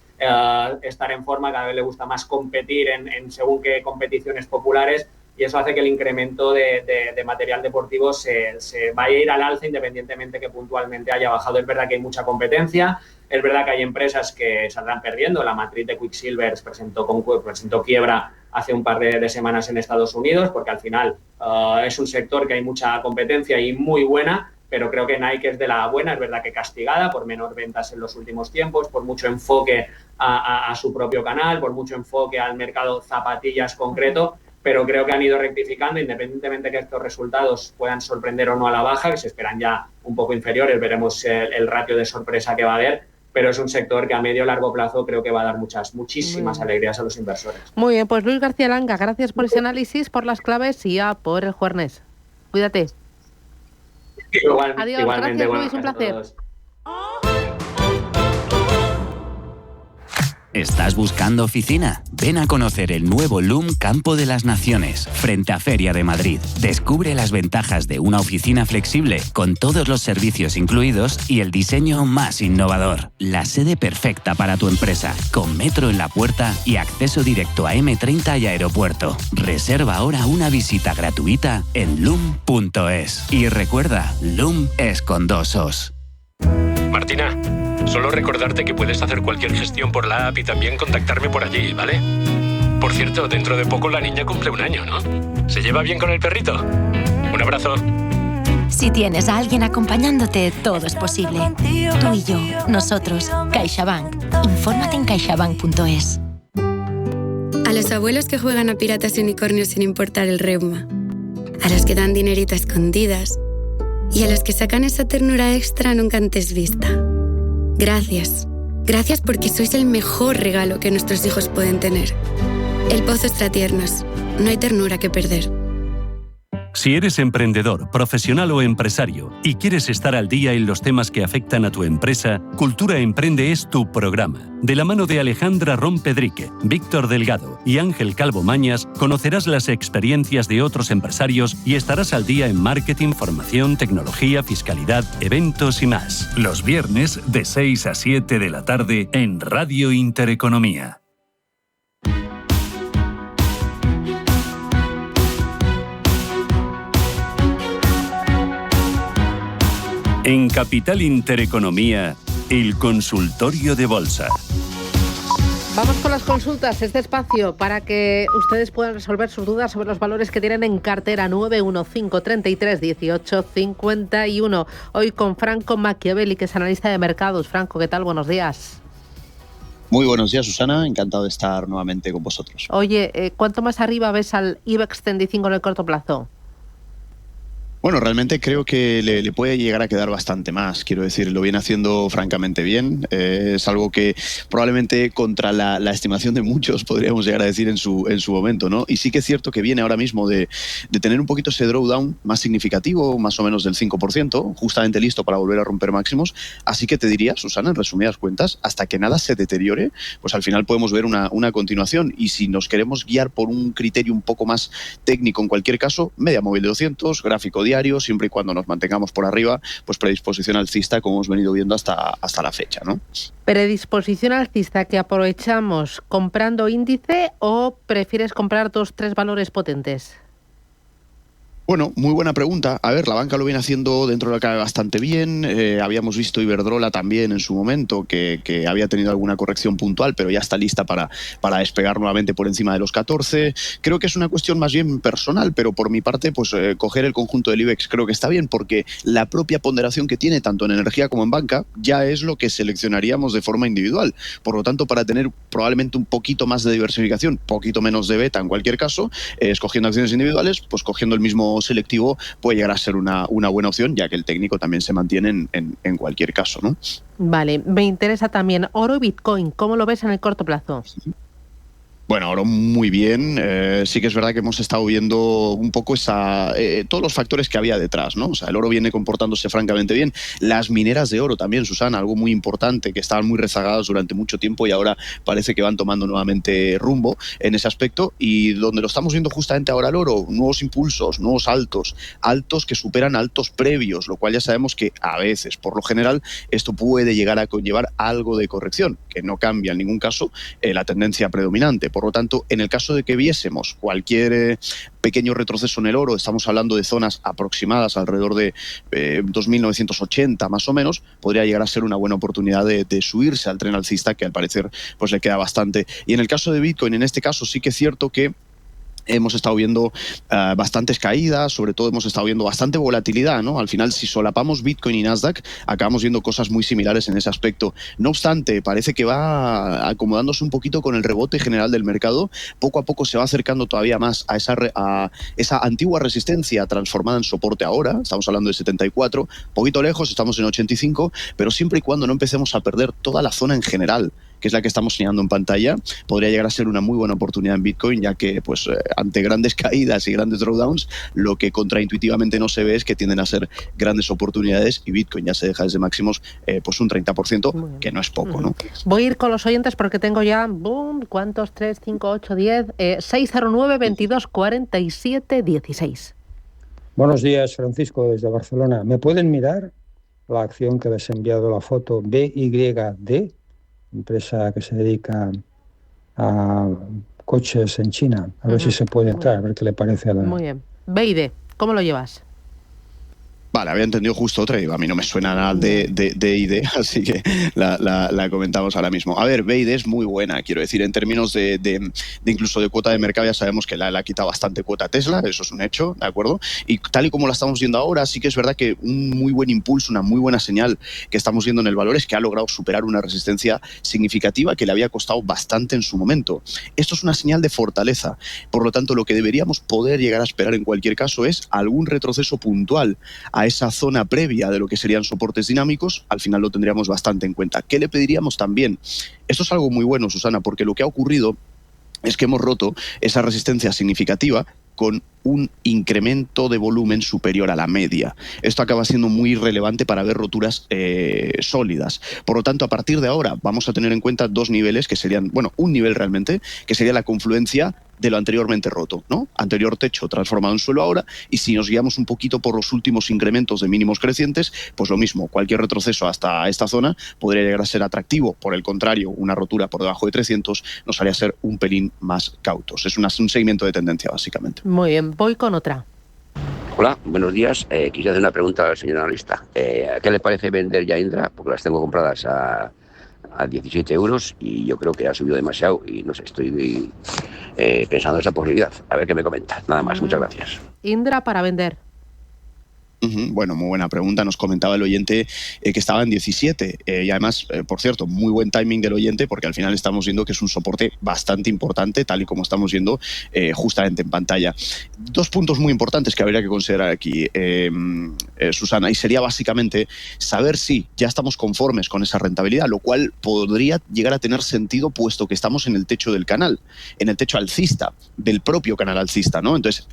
estar en forma, cada vez le gusta más competir en según qué competiciones populares, y eso hace que el incremento de material deportivo se vaya a ir al alza, independientemente que puntualmente haya bajado. Es verdad que hay mucha competencia, es verdad que hay empresas que saldrán perdiendo. La matriz de Quicksilver presentó quiebra hace un par de semanas en Estados Unidos, porque al final es un sector que hay mucha competencia y muy buena, pero creo que Nike es de la buena. Es verdad que castigada por menor ventas en los últimos tiempos, por mucho enfoque a su propio canal, por mucho enfoque al mercado zapatillas concreto, pero creo que han ido rectificando, independientemente que estos resultados puedan sorprender o no a la baja, que se esperan ya un poco inferiores, veremos el ratio de sorpresa que va a haber, pero es un sector que a medio y largo plazo creo que va a dar muchísimas alegrías a los inversores. Muy bien, pues Luis García Langa, gracias por ese análisis, por las claves y ya por el jueves. Cuídate. Adiós, gracias Luis, un placer. ¿Estás buscando oficina? Ven a conocer el nuevo Loom Campo de las Naciones, frente a Feria de Madrid. Descubre las ventajas de una oficina flexible, con todos los servicios incluidos y el diseño más innovador. La sede perfecta para tu empresa, con metro en la puerta y acceso directo a M30 y aeropuerto. Reserva ahora una visita gratuita en loom.es. Y recuerda, Loom es con 2 Os. Martina, solo recordarte que puedes hacer cualquier gestión por la app y también contactarme por allí, ¿vale? Por cierto, dentro de poco la niña cumple 1 año, ¿no? ¿Se lleva bien con el perrito? Un abrazo. Si tienes a alguien acompañándote, todo es posible. Tú y yo, nosotros, CaixaBank. Infórmate en caixabank.es. A los abuelos que juegan a piratas y unicornios sin importar el reuma. A los que dan dinerito a escondidas. Y a los que sacan esa ternura extra nunca antes vista. Gracias. Gracias porque sois el mejor regalo que nuestros hijos pueden tener. El Pozo Extratiernos. No hay ternura que perder. Si eres emprendedor, profesional o empresario y quieres estar al día en los temas que afectan a tu empresa, Cultura Emprende es tu programa. De la mano de Alejandra Rompedrique, Víctor Delgado y Ángel Calvo Mañas, conocerás las experiencias de otros empresarios y estarás al día en marketing, formación, tecnología, fiscalidad, eventos y más. Los viernes de 6 a 7 de la tarde en Radio Intereconomía. En Capital Intereconomía, el consultorio de bolsa. Vamos con las consultas, este espacio para que ustedes puedan resolver sus dudas sobre los valores que tienen en cartera. 915 33 18 51. Hoy con Franco Machiavelli, que es analista de mercados. Franco, ¿qué tal? Buenos días. Muy buenos días, Susana. Encantado de estar nuevamente con vosotros. Oye, ¿cuánto más arriba ves al IBEX 35 en el corto plazo? Bueno, realmente creo que le puede llegar a quedar bastante más. Quiero decir, lo viene haciendo francamente bien. Es algo que probablemente contra la estimación de muchos podríamos llegar a decir en su momento, ¿no? Y sí que es cierto que viene ahora mismo de tener un poquito ese drawdown más significativo, más o menos del 5%, justamente listo para volver a romper máximos. Así que te diría, Susana, en resumidas cuentas, hasta que nada se deteriore, pues al final podemos ver una continuación. Y si nos queremos guiar por un criterio un poco más técnico, en cualquier caso, media móvil de 200, gráfico diario, siempre y cuando nos mantengamos por arriba, pues predisposición alcista, como hemos venido viendo hasta la fecha, ¿no? ¿Predisposición alcista que aprovechamos comprando índice o prefieres comprar 2-3 valores potentes? Bueno, muy buena pregunta. A ver, la banca lo viene haciendo dentro de la cabe bastante bien. Habíamos visto Iberdrola también en su momento, que había tenido alguna corrección puntual, pero ya está lista para despegar nuevamente por encima de los 14. Creo que es una cuestión más bien personal, pero por mi parte, pues coger el conjunto del IBEX creo que está bien, porque la propia ponderación que tiene, tanto en energía como en banca, ya es lo que seleccionaríamos de forma individual. Por lo tanto, para tener probablemente un poquito más de diversificación, poquito menos de beta en cualquier caso, escogiendo acciones individuales, pues cogiendo el mismo selectivo puede llegar a ser una buena opción, ya que el técnico también se mantiene en cualquier caso, ¿no? Vale, me interesa también oro y Bitcoin. ¿Cómo lo ves en el corto plazo? Bueno, ahora muy bien. Sí que es verdad que hemos estado viendo un poco todos los factores que había detrás, ¿no? O sea, el oro viene comportándose francamente bien. Las mineras de oro también, Susana, algo muy importante, que estaban muy rezagadas durante mucho tiempo y ahora parece que van tomando nuevamente rumbo en ese aspecto. Y donde lo estamos viendo justamente ahora el oro, nuevos impulsos, nuevos altos que superan altos previos, lo cual ya sabemos que a veces, por lo general, esto puede llegar a conllevar algo de corrección, que no cambia en ningún caso la tendencia predominante. Por lo tanto, en el caso de que viésemos cualquier pequeño retroceso en el oro, estamos hablando de zonas aproximadas alrededor de 2.980 más o menos, podría llegar a ser una buena oportunidad de subirse al tren alcista, que al parecer pues le queda bastante. Y en el caso de Bitcoin, en este caso sí que es cierto que hemos estado viendo bastantes caídas, sobre todo hemos estado viendo bastante volatilidad, ¿no? Al final, si solapamos Bitcoin y Nasdaq, acabamos viendo cosas muy similares en ese aspecto. No obstante, parece que va acomodándose un poquito con el rebote general del mercado. Poco a poco se va acercando todavía más a esa antigua resistencia transformada en soporte ahora. Estamos hablando de 74, poquito lejos, estamos en 85, pero siempre y cuando no empecemos a perder toda la zona en general, que es la que estamos señalando en pantalla, podría llegar a ser una muy buena oportunidad en Bitcoin, ya que pues ante grandes caídas y grandes drawdowns, lo que contraintuitivamente no se ve es que tienden a ser grandes oportunidades, y Bitcoin ya se deja desde máximos pues un 30%, que no es poco, ¿no? Voy a ir con los oyentes porque tengo ya, ¿cuántos? 3, 5, 8, 10, 609 22 47 16. Buenos días, Francisco, desde Barcelona. ¿Me pueden mirar la acción que les he enviado la foto BYD? Empresa que se dedica a coches en China. A ver si se puede entrar, a ver qué le parece a la... Muy bien. BYD, ¿cómo lo llevas? Vale, había entendido justo otra y a mí no me suena nada de ID, así que la comentamos ahora mismo. A ver, BYD es muy buena, quiero decir, en términos de incluso de cuota de mercado, ya sabemos que le ha quitado bastante cuota a Tesla, eso es un hecho, ¿de acuerdo? Y tal y como la estamos viendo ahora, sí que es verdad que un muy buen impulso, una muy buena señal que estamos viendo en el valor es que ha logrado superar una resistencia significativa que le había costado bastante en su momento. Esto es una señal de fortaleza, por lo tanto, lo que deberíamos poder llegar a esperar en cualquier caso es algún retroceso puntual a esa zona previa de lo que serían soportes dinámicos. Al final lo tendríamos bastante en cuenta. ¿Qué le pediríamos también? Esto es algo muy bueno, Susana, porque lo que ha ocurrido es que hemos roto esa resistencia significativa con un incremento de volumen superior a la media. Esto acaba siendo muy relevante para ver roturas sólidas. Por lo tanto, a partir de ahora vamos a tener en cuenta dos niveles que serían, bueno, un nivel realmente, que sería la confluencia de lo anteriormente roto, ¿no? Anterior techo transformado en suelo ahora, y si nos guiamos un poquito por los últimos incrementos de mínimos crecientes, pues lo mismo, cualquier retroceso hasta esta zona podría llegar a ser atractivo. Por el contrario, una rotura por debajo de 300 nos haría ser un pelín más cautos. Es un seguimiento de tendencia, básicamente. Muy bien, voy con otra. Hola, buenos días. Quisiera hacer una pregunta al señor analista. ¿A qué le parece vender ya Indra? Porque las tengo compradas a 17 euros y yo creo que ha subido demasiado y no sé, estoy pensando en esa posibilidad. A ver qué me comenta. Nada más, muchas gracias. Indra para vender. Bueno, muy buena pregunta. Nos comentaba el oyente que estaba en 17 y además, por cierto, muy buen timing del oyente porque al final estamos viendo que es un soporte bastante importante, tal y como estamos viendo justamente en pantalla. Dos puntos muy importantes que habría que considerar aquí, Susana, y sería básicamente saber si ya estamos conformes con esa rentabilidad, lo cual podría llegar a tener sentido puesto que estamos en el techo del canal, en el techo alcista, del propio canal alcista, ¿no? Entonces,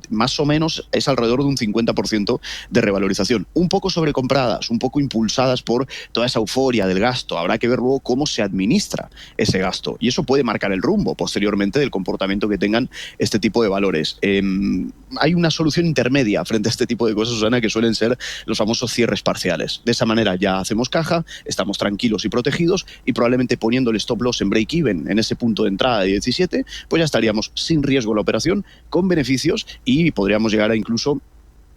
más o menos es alrededor de un 50% de revalorización, un poco sobrecompradas, un poco impulsadas por toda esa euforia del gasto. Habrá que ver luego cómo se administra ese gasto y eso puede marcar el rumbo posteriormente del comportamiento que tengan este tipo de valores. Hay una solución intermedia frente a este tipo de cosas, Susana, que suelen ser los famosos cierres parciales. De esa manera ya hacemos caja, estamos tranquilos y protegidos y probablemente poniendo el stop loss en break-even en ese punto de entrada de 17, pues ya estaríamos sin riesgo la operación, con beneficios y podríamos llegar a incluso,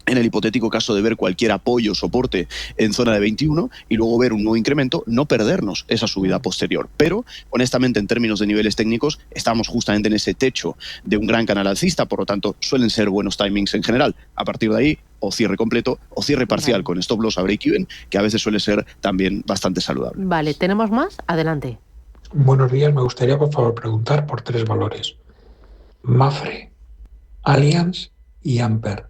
en el hipotético caso de ver cualquier apoyo o soporte en zona de 21 y luego ver un nuevo incremento, no perdernos esa subida posterior. Pero, honestamente, en términos de niveles técnicos, estamos justamente en ese techo de un gran canal alcista, por lo tanto, suelen ser buenos timings en general. A partir de ahí, o cierre completo o cierre parcial con stop loss a break-even, que a veces suele ser también bastante saludable. Vale, ¿tenemos más? Adelante. Buenos días, me gustaría, por favor, preguntar por 3 valores. Mapfre, Allianz y Amper.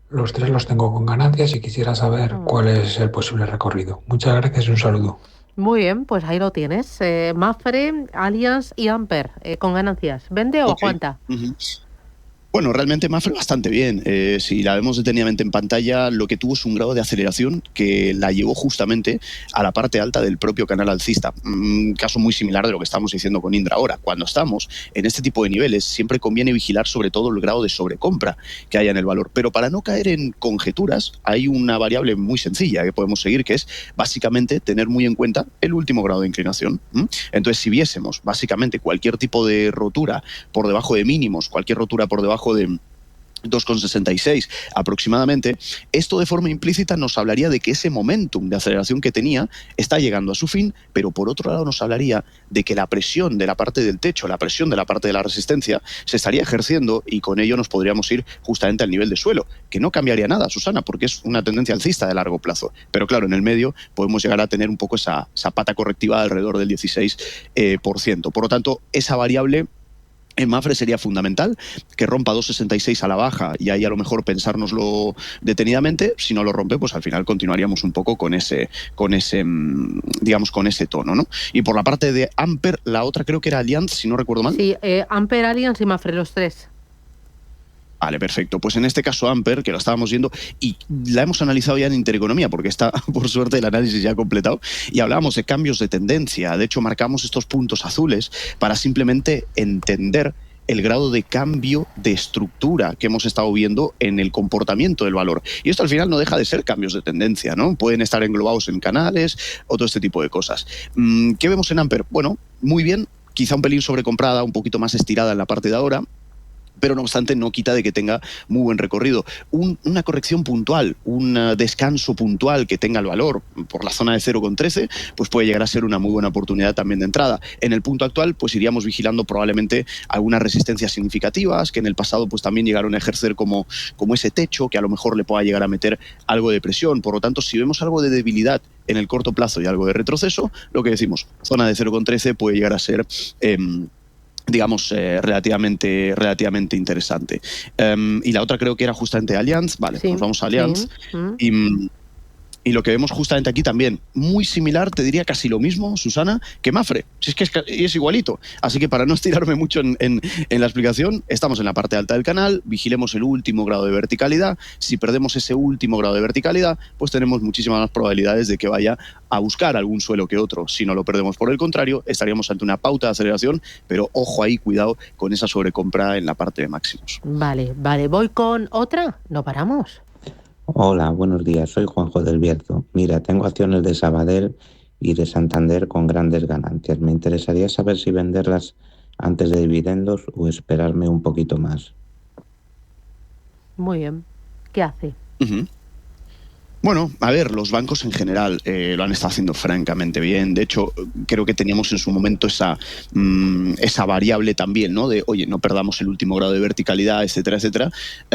Los 3 los tengo con ganancias y quisiera saber cuál es el posible recorrido. Muchas gracias y un saludo. Muy bien, pues ahí lo tienes. Mapfre, Allianz y Amper con ganancias. ¿Vende o aguanta? Bueno, realmente Mapfre bastante bien. Si la vemos detenidamente en pantalla, lo que tuvo es un grado de aceleración que la llevó justamente a la parte alta del propio canal alcista. Un caso muy similar de lo que estamos diciendo con Indra ahora. Cuando estamos en este tipo de niveles, siempre conviene vigilar sobre todo el grado de sobrecompra que haya en el valor. Pero para no caer en conjeturas, hay una variable muy sencilla que podemos seguir, que es básicamente tener muy en cuenta el último grado de inclinación. Entonces, si viésemos básicamente cualquier tipo de rotura por debajo de mínimos, cualquier rotura por debajo de 2,66 aproximadamente, esto de forma implícita nos hablaría de que ese momentum de aceleración que tenía está llegando a su fin, pero por otro lado nos hablaría de que la presión de la parte del techo, la presión de la parte de la resistencia se estaría ejerciendo y con ello nos podríamos ir justamente al nivel de suelo, que no cambiaría nada, Susana, porque es una tendencia alcista de largo plazo. Pero claro, en el medio podemos llegar a tener un poco esa pata correctiva alrededor del 16%. Por lo tanto, esa variable en Mapfre sería fundamental, que rompa 2,66 a la baja y ahí a lo mejor pensárnoslo detenidamente. Si no lo rompe, pues al final continuaríamos un poco con ese tono, ¿no? Y por la parte de Amper, la otra creo que era Allianz, si no recuerdo mal. Sí, Amper, Allianz y Mapfre, los 3. Vale, perfecto. Pues en este caso Amper, que lo estábamos viendo y la hemos analizado ya en Intereconomía, porque está, por suerte, el análisis ya completado, y hablábamos de cambios de tendencia. De hecho, marcamos estos puntos azules para simplemente entender el grado de cambio de estructura que hemos estado viendo en el comportamiento del valor. Y esto al final no deja de ser cambios de tendencia, ¿no? Pueden estar englobados en canales o todo este tipo de cosas. ¿Qué vemos en Amper? Bueno, muy bien, quizá un pelín sobrecomprada, un poquito más estirada en la parte de ahora, pero no obstante no quita de que tenga muy buen recorrido. Una corrección puntual, un descanso puntual que tenga el valor por la zona de 0,13, pues puede llegar a ser una muy buena oportunidad también de entrada. En el punto actual, pues iríamos vigilando probablemente algunas resistencias significativas que en el pasado pues también llegaron a ejercer como ese techo que a lo mejor le pueda llegar a meter algo de presión. Por lo tanto, si vemos algo de debilidad en el corto plazo y algo de retroceso, lo que decimos, zona de 0,13 puede llegar a ser relativamente interesante. Y la otra creo que era justamente Allianz. Vale, sí, pues vamos a Allianz. Sí. Y lo que vemos justamente aquí también, muy similar, te diría casi lo mismo, Susana, que Mapfre. Si es que es igualito. Así que para no estirarme mucho en la explicación, estamos en la parte alta del canal, vigilemos el último grado de verticalidad. Si perdemos ese último grado de verticalidad, pues tenemos muchísimas más probabilidades de que vaya a buscar algún suelo que otro. Si no lo perdemos por el contrario, estaríamos ante una pauta de aceleración, pero ojo ahí, cuidado con esa sobrecompra en la parte de máximos. Vale, voy con otra, no paramos. Hola, buenos días, soy Juanjo del Bierzo. Mira, tengo acciones de Sabadell y de Santander con grandes ganancias. Me interesaría saber si venderlas antes de dividendos o esperarme un poquito más. Muy bien. ¿Qué hace? Bueno, a ver, los bancos en general lo han estado haciendo francamente bien. De hecho, creo que teníamos en su momento esa variable también, ¿no? De, oye, no perdamos el último grado de verticalidad, etcétera, etcétera.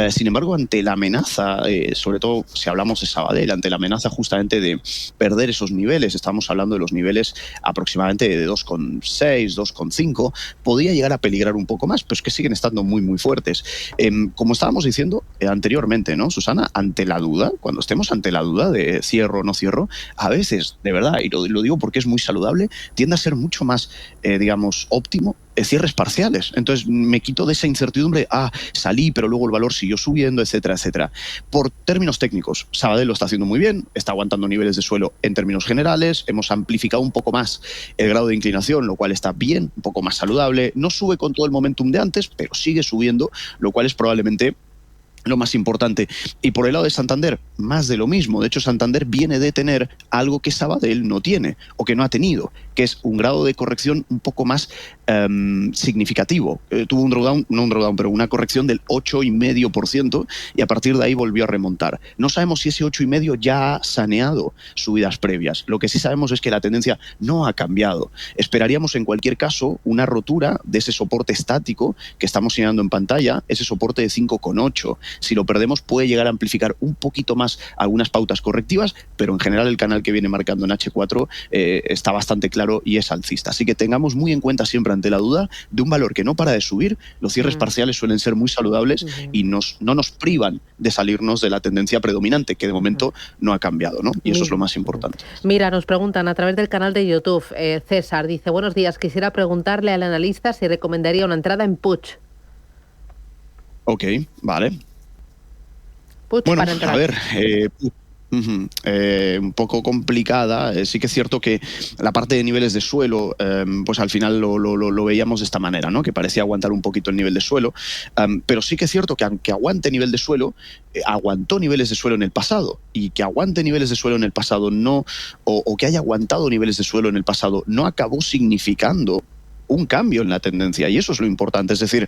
Sin embargo, ante la amenaza, sobre todo si hablamos de Sabadell, ante la amenaza justamente de perder esos niveles, estamos hablando de los niveles aproximadamente de 2,6, 2,5, podría llegar a peligrar un poco más, pero es que siguen estando muy, muy fuertes. Como estábamos diciendo anteriormente, ¿no, Susana? Ante la duda, cuando estemos ante la duda de cierro o no cierro, a veces, de verdad, y lo digo porque es muy saludable, tiende a ser mucho más, digamos, óptimo cierres parciales. Entonces me quito de esa incertidumbre, salí, pero luego el valor siguió subiendo, etcétera, etcétera. Por términos técnicos, Sabadell lo está haciendo muy bien, está aguantando niveles de suelo en términos generales, hemos amplificado un poco más el grado de inclinación, lo cual está bien, un poco más saludable, no sube con todo el momentum de antes, pero sigue subiendo, lo cual es probablemente lo más importante. Y por el lado de Santander, más de lo mismo. De hecho, Santander viene de tener algo que Sabadell no tiene o que no ha tenido, que es un grado de corrección un poco más significativo. Tuvo un drawdown, no un drawdown, pero una corrección del 8,5% y a partir de ahí volvió a remontar. No sabemos si ese 8,5% ya ha saneado subidas previas. Lo que sí sabemos es que la tendencia no ha cambiado. Esperaríamos en cualquier caso una rotura de ese soporte estático que estamos señalando en pantalla, ese soporte de 5,8. Si lo perdemos puede llegar a amplificar un poquito más algunas pautas correctivas, pero en general el canal que viene marcando en H4 está bastante claro y es alcista. Así que tengamos muy en cuenta siempre ante la duda de un valor que no para de subir. Los cierres parciales suelen ser muy saludables y no nos privan de salirnos de la tendencia predominante, que de momento no ha cambiado, ¿no? Y eso es lo más importante. Mira, nos preguntan a través del canal de YouTube, César dice, buenos días, quisiera preguntarle al analista si recomendaría una entrada en Puig. Ok, vale. Puig bueno, para entrar. A ver, un poco complicada. Sí que es cierto que la parte de niveles de suelo, pues al final lo veíamos de esta manera, ¿no? Que parecía aguantar un poquito el nivel de suelo, pero sí que es cierto que aunque aguante nivel de suelo, aguantó niveles de suelo en el pasado, y que aguante niveles de suelo en el pasado no, o que haya aguantado niveles de suelo en el pasado no acabó significando un cambio en la tendencia, y eso es lo importante. Es decir,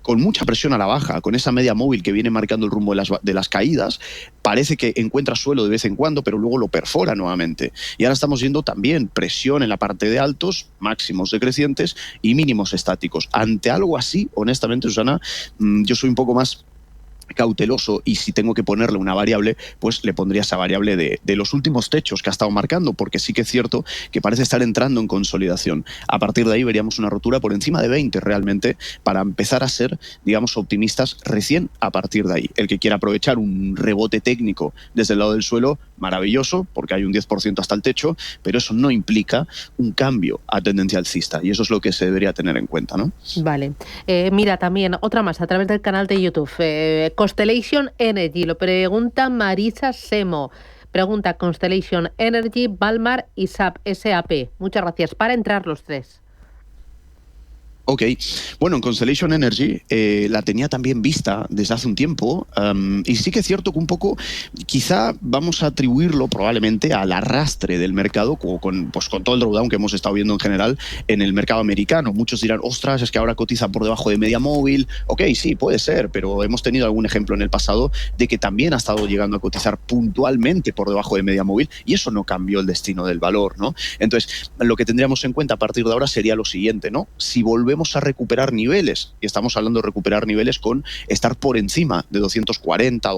con mucha presión a la baja, con esa media móvil que viene marcando el rumbo de las caídas, parece que encuentra suelo de vez en cuando, pero luego lo perfora nuevamente. Y ahora estamos viendo también presión en la parte de altos, máximos decrecientes y mínimos estáticos. Ante algo así, honestamente, Susana, yo soy un poco más cauteloso, y si tengo que ponerle una variable, pues le pondría esa variable de los últimos techos que ha estado marcando, porque sí que es cierto que parece estar entrando en consolidación. A partir de ahí veríamos una rotura por encima de 20 realmente, para empezar a ser, digamos, optimistas recién a partir de ahí. El que quiera aprovechar un rebote técnico desde el lado del suelo, maravilloso, porque hay un 10% hasta el techo, pero eso no implica un cambio a tendencia alcista, y eso es lo que se debería tener en cuenta, ¿no? Vale. Mira, también otra más a través del canal de YouTube. Constellation Energy, lo pregunta Marisa Semo. Pregunta Constellation Energy, Valmar y SAP. Muchas gracias. Para entrar los tres. Ok, bueno, en Constellation Energy la tenía también vista desde hace un tiempo, y sí que es cierto que un poco quizá vamos a atribuirlo probablemente al arrastre del mercado con todo el drawdown que hemos estado viendo en general en el mercado americano. Muchos dirán, ostras, es que ahora cotiza por debajo de media móvil. Ok, sí, puede ser, pero hemos tenido algún ejemplo en el pasado de que también ha estado llegando a cotizar puntualmente por debajo de media móvil, y eso no cambió el destino del valor, ¿no? Entonces, lo que tendríamos en cuenta a partir de ahora sería lo siguiente, ¿no? Si volvemos a recuperar niveles, y estamos hablando de recuperar niveles con estar por encima de 240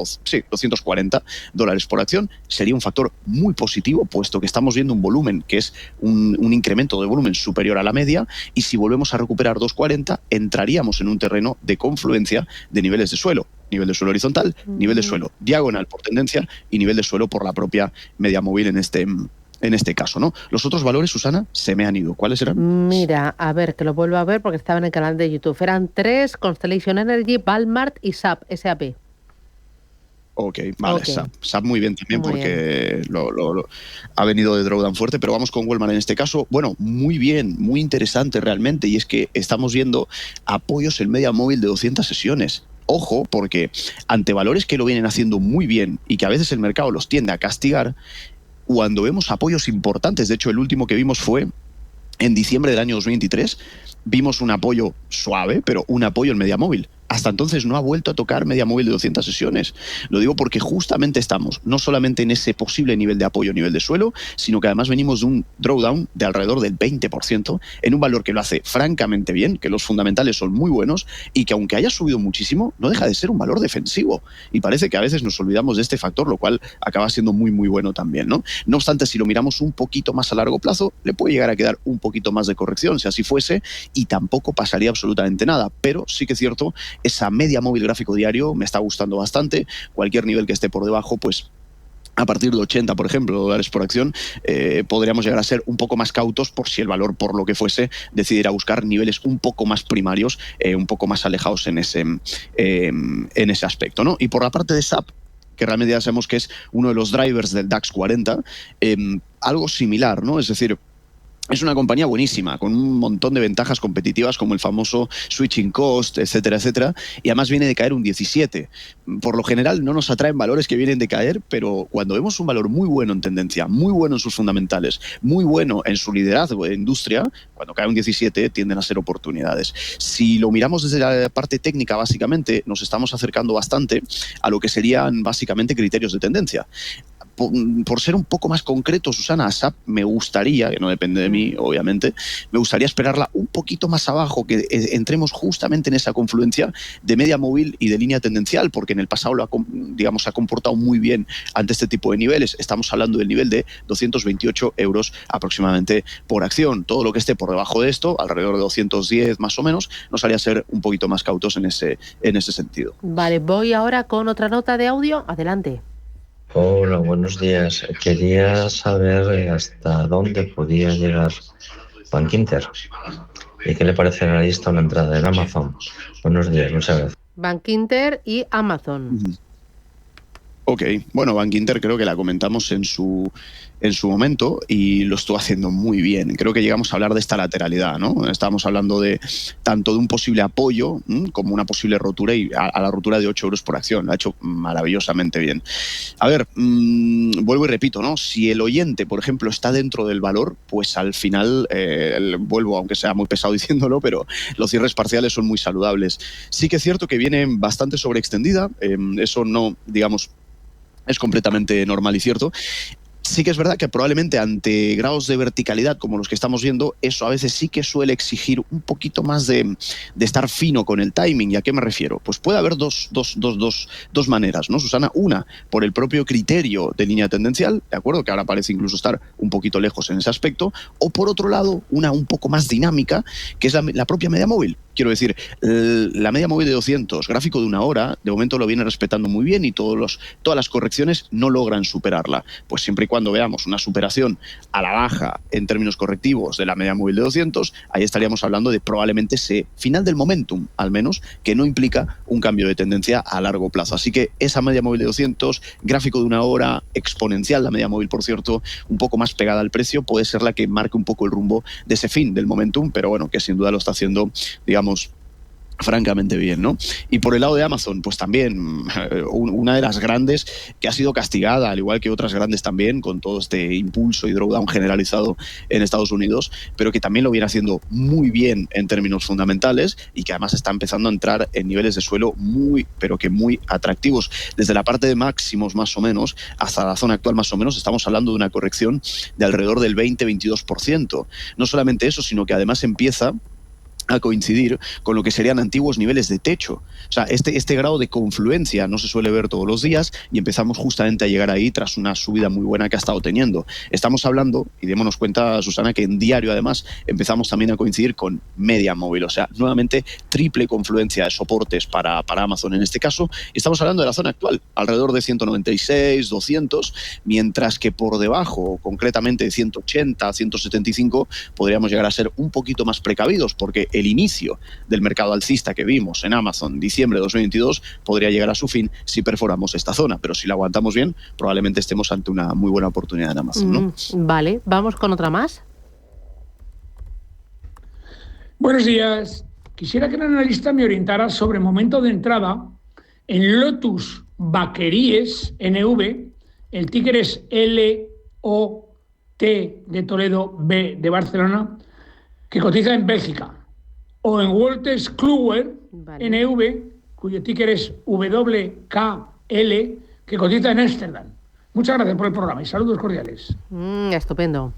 dólares por acción, sería un factor muy positivo, puesto que estamos viendo un volumen que es un incremento de volumen superior a la media, y si volvemos a recuperar 240, entraríamos en un terreno de confluencia de niveles de suelo. Nivel de suelo horizontal, nivel de suelo diagonal por tendencia y nivel de suelo por la propia media móvil en este caso, ¿no? Los otros valores, Susana, se me han ido. ¿Cuáles eran? Mira, a ver, que lo vuelvo a ver porque estaba en el canal de YouTube. Eran tres: Constellation Energy, Valmart y SAP. Ok, vale, okay. SAP muy bien también, muy porque bien. Ha venido de drawdown fuerte, pero vamos con Walmart en este caso. Bueno, muy bien, muy interesante realmente, y es que estamos viendo apoyos en media móvil de 200 sesiones. Ojo, porque ante valores que lo vienen haciendo muy bien y que a veces el mercado los tiende a castigar, cuando vemos apoyos importantes, de hecho el último que vimos fue en diciembre del año 2023, vimos un apoyo suave, pero un apoyo en media móvil hasta entonces no ha vuelto a tocar media móvil de 200 sesiones. Lo digo porque justamente estamos no solamente en ese posible nivel de apoyo, nivel de suelo, sino que además venimos de un drawdown de alrededor del 20%, en un valor que lo hace francamente bien, que los fundamentales son muy buenos y que aunque haya subido muchísimo, no deja de ser un valor defensivo. Y parece que a veces nos olvidamos de este factor, lo cual acaba siendo muy, muy bueno también, ¿no? No obstante, si lo miramos un poquito más a largo plazo, le puede llegar a quedar un poquito más de corrección, si así fuese, y tampoco pasaría absolutamente nada. Pero sí que es cierto, esa media móvil gráfico diario me está gustando bastante. Cualquier nivel que esté por debajo, pues a partir de 80, por ejemplo, dólares por acción, podríamos llegar a ser un poco más cautos por si el valor, por lo que fuese, decidiera buscar niveles un poco más primarios, un poco más alejados en ese aspecto, ¿no? Y por la parte de SAP, que realmente ya sabemos que es uno de los drivers del DAX 40, algo similar, ¿no? Es decir, es una compañía buenísima, con un montón de ventajas competitivas como el famoso switching cost, etcétera, etcétera, y además viene de caer un 17. Por lo general no nos atraen valores que vienen de caer, pero cuando vemos un valor muy bueno en tendencia, muy bueno en sus fundamentales, muy bueno en su liderazgo de industria, cuando cae un 17 tienden a ser oportunidades. Si lo miramos desde la parte técnica, básicamente, nos estamos acercando bastante a lo que serían básicamente criterios de tendencia. Por ser un poco más concreto, Susana, a SAP me gustaría, que no depende de mí, obviamente, me gustaría esperarla un poquito más abajo, que entremos justamente en esa confluencia de media móvil y de línea tendencial, porque en el pasado ha comportado muy bien ante este tipo de niveles. Estamos hablando del nivel de 228 euros aproximadamente por acción. Todo lo que esté por debajo de esto, alrededor de 210 más o menos, nos haría ser un poquito más cautos en ese sentido. Vale, voy ahora con otra nota de audio. Adelante. Hola, buenos días. Quería saber hasta dónde podía llegar Bankinter y qué le parece a la lista una entrada en Amazon. Buenos días, muchas gracias. Bankinter y Amazon. Ok, bueno, Bankinter creo que la comentamos en su momento y lo estuvo haciendo muy bien. Creo que llegamos a hablar de esta lateralidad, ¿no? Estábamos hablando de tanto de un posible apoyo como una posible rotura y a la rotura de 8 euros por acción. Lo ha hecho maravillosamente bien. A ver, vuelvo y repito, ¿no? Si el oyente, por ejemplo, está dentro del valor, pues al final, vuelvo, aunque sea muy pesado diciéndolo, pero los cierres parciales son muy saludables. Sí que es cierto que viene bastante sobreextendida, eso no, digamos, es completamente normal y cierto. Sí que es verdad que probablemente ante grados de verticalidad como los que estamos viendo, eso a veces sí que suele exigir un poquito más de estar fino con el timing. ¿Y a qué me refiero? Pues puede haber dos maneras, ¿no, Susana? Una, por el propio criterio de línea tendencial, ¿de acuerdo? Que ahora parece incluso estar un poquito lejos en ese aspecto. O por otro lado, una un poco más dinámica, que es la propia media móvil. Quiero decir, la media móvil de 200, gráfico de una hora, de momento lo viene respetando muy bien y todas las correcciones no logran superarla. Pues siempre y cuando veamos una superación a la baja en términos correctivos de la media móvil de 200, ahí estaríamos hablando de probablemente ese final del momentum, al menos, que no implica un cambio de tendencia a largo plazo. Así que esa media móvil de 200, gráfico de una hora, exponencial, la media móvil, por cierto, un poco más pegada al precio, puede ser la que marque un poco el rumbo de ese fin del momentum, pero bueno, que sin duda lo está haciendo, digamos, francamente bien, ¿no? Y por el lado de Amazon, pues también una de las grandes que ha sido castigada, al igual que otras grandes también, con todo este impulso y drawdown generalizado en Estados Unidos, pero que también lo viene haciendo muy bien en términos fundamentales y que además está empezando a entrar en niveles de suelo muy, pero que muy atractivos. Desde la parte de máximos más o menos hasta la zona actual más o menos estamos hablando de una corrección de alrededor del 20-22%. No solamente eso, sino que además empieza a coincidir con lo que serían antiguos niveles de techo. O sea, este grado de confluencia no se suele ver todos los días y empezamos justamente a llegar ahí tras una subida muy buena que ha estado teniendo. Estamos hablando, y démonos cuenta, Susana, que en diario además empezamos también a coincidir con media móvil. O sea, nuevamente triple confluencia de soportes para Amazon en este caso. Estamos hablando de la zona actual, alrededor de 196, 200, mientras que por debajo, concretamente de 180, 175, podríamos llegar a ser un poquito más precavidos porque el inicio del mercado alcista que vimos en Amazon diciembre de 2022 podría llegar a su fin si perforamos esta zona, pero si la aguantamos bien, probablemente estemos ante una muy buena oportunidad en Amazon, ¿no? Vale, vamos con otra más. Buenos días. Quisiera que el analista me orientara sobre momento de entrada en Lotus Bakeries NV. El ticker es LOT de Toledo, B de Barcelona, que cotiza en Bélgica. O en Wolters Kluwer, NV, cuyo ticker es WKL, que cotiza en Ámsterdam. Muchas gracias por el programa y saludos cordiales. Estupendo.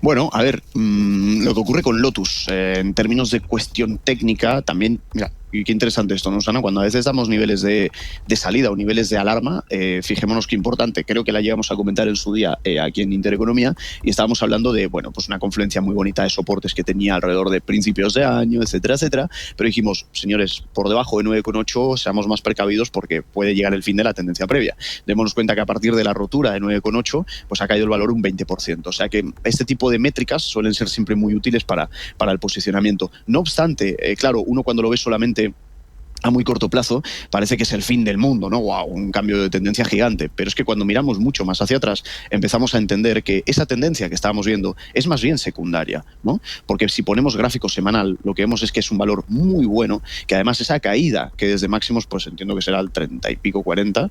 Bueno, a ver, lo que ocurre con Lotus, en términos de cuestión técnica, también, mira, y qué interesante esto, ¿no, Susana? Cuando a veces damos niveles de salida o niveles de alarma, fijémonos qué importante, creo que la llegamos a comentar en su día aquí en Intereconomía, y estábamos hablando de, bueno, pues una confluencia muy bonita de soportes que tenía alrededor de principios de año, etcétera, etcétera, pero dijimos, señores, por debajo de 9,8 seamos más precavidos porque puede llegar el fin de la tendencia previa. Démonos cuenta que a partir de la rotura de 9,8, pues ha caído el valor un 20%, o sea que este tipo de métricas suelen ser siempre muy útiles para el posicionamiento. No obstante, claro, uno cuando lo ve solamente a muy corto plazo parece que es el fin del mundo, ¿no? ¡Wow! Un cambio de tendencia gigante. Pero es que cuando miramos mucho más hacia atrás empezamos a entender que esa tendencia que estábamos viendo es más bien secundaria, ¿no? Porque si ponemos gráfico semanal, lo que vemos es que es un valor muy bueno, que además esa caída, que desde máximos, pues entiendo que será el 30 y pico, 40,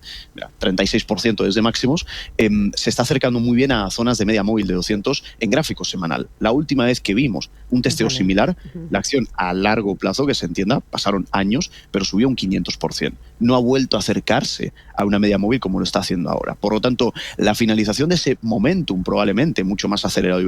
36% desde máximos, se está acercando muy bien a zonas de media móvil de 200 en gráfico semanal. La última vez que vimos un testeo similar, la acción a largo plazo, que se entienda, pasaron años, pero subió un 500%. No ha vuelto a acercarse a una media móvil como lo está haciendo ahora. Por lo tanto, la finalización de ese momentum probablemente mucho más acelerado y vertical